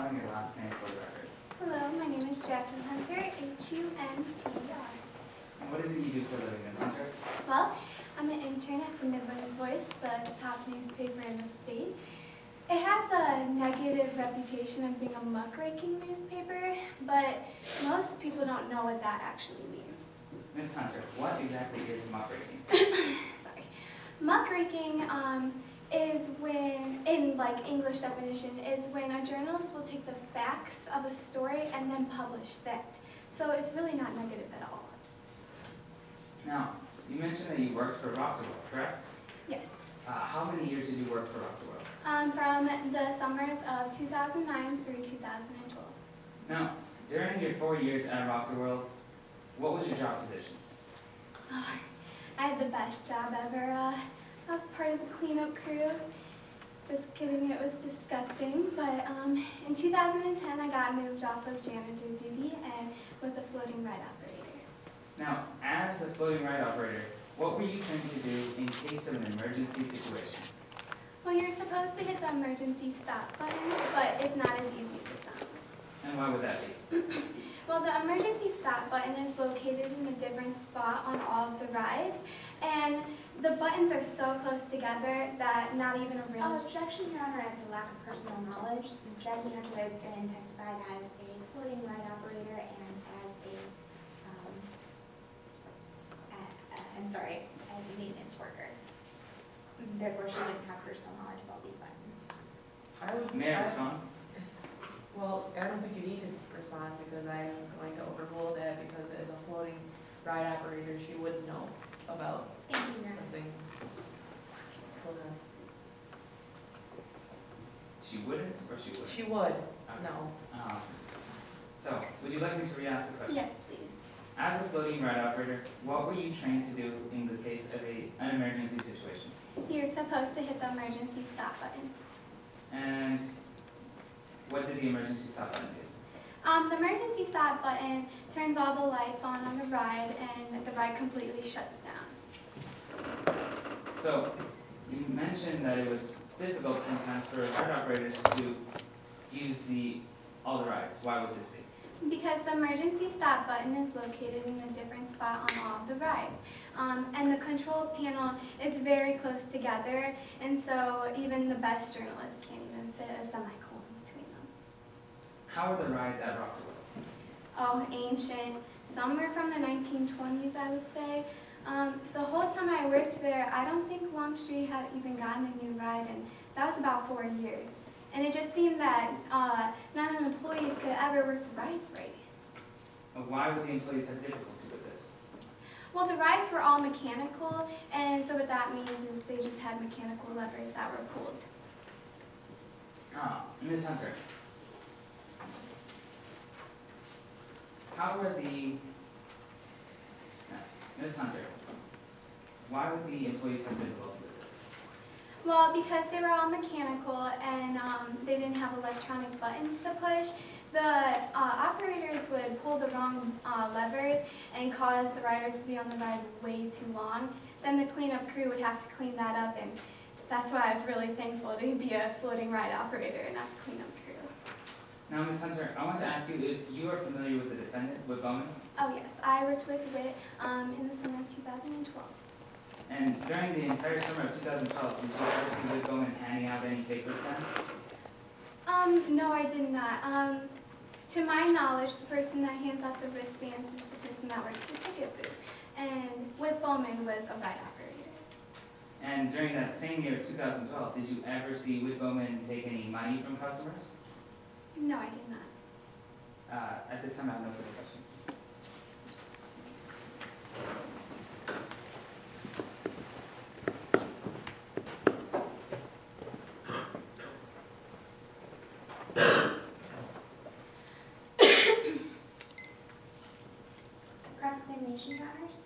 spelling your last name for the record? Hello, my name is Jackie Hunter, H-U-N-T-E-R. And what is it you do for a living, Ms. Hunter? Well, I'm an intern at the Midlands Voice, the top newspaper in the state. It has a negative reputation of being a muckraking newspaper, but most people don't know what that actually means. Ms. Hunter, what exactly is muckraking? Sorry. Muckraking is when, in like English definition, is when a journalist will take the facts of a story and then publish that. So it's really not negative at all. Now, you mentioned that you worked for Rock the World, correct? Yes. How many years did you work for Rock the World? From the summers of 2009 through 2012. Now, during your 4 years at Rock the World, what was your job position? Oh, I had the best job ever. I was part of the cleanup crew. Just kidding, it was disgusting. But in 2010, I got moved off of janitor duty and was a floating ride operator. Now, as a floating ride operator, what were you trained to do in case of an emergency situation? Well, you're supposed to hit the emergency stop button, but it's not as easy as it sounds. And why would that be? Well, the emergency stop button is located in a different spot on all of the rides, and the buttons are so close together that not even a real... Objection, Your Honor, as to lack of personal knowledge. Jackie Hunter has been testified as a floating ride operator and as as a maintenance worker. Therefore, she wouldn't have personal knowledge of all these buttons. May I respond? Well, I don't think you need to respond because I'm going to overrule that because as a floating ride operator, she would know about Thank you, Your Honor. something. She wouldn't or she would? She would, Okay. no. So, would you like me to re-ask the question? Yes, please. As a floating ride operator, what were you trained to do in the case of an emergency situation? You're supposed to hit the emergency stop button. And what did the emergency stop button do? The emergency stop button turns all the lights on the ride, and the ride completely shuts down. So, you mentioned that it was difficult sometimes for ride operators to use all the rides. Why would this be? Because the emergency stop button is located in a different spot on all of the rides. And the control panel is very close together, and so even the best journalists can't even fit a semicolon between them. How are the rides at Rock the World? Oh, ancient. Some were from the 1920s, I would say. The whole time I worked there, I don't think Longstreet had even gotten a new ride, and that was about 4 years. And it just seemed that none of the employees could ever work the rides right. Why would the employees have difficulty with this? Well, the rides were all mechanical, and so what that means is they just had mechanical levers that were pulled. Ms. Hunter, Ms. Hunter, why would the employees have difficulty with this? Well, because they were all mechanical and they didn't have electronic buttons to push, the operators would pull the wrong levers and cause the riders to be on the ride way too long. Then the cleanup crew would have to clean that up, and that's why I was really thankful to be a floating ride operator and not the cleanup crew. Now, Ms. Hunter, I want to ask you if you are familiar with the defendant, Whit Bowman, Oh yes, I worked with Whit in the summer of 2012. and during the entire summer of 2012, did you ever see Whit Bowman handing out any papers then? No, I did not. To my knowledge, the person that hands out the wristbands is the person that works the ticket booth. And Whit Bowman was a ride operator. And during that same year, 2012, did you ever see Whit Bowman take any money from customers? No, I did not. At this time, I have no further questions. Cross-examination, Your Honors.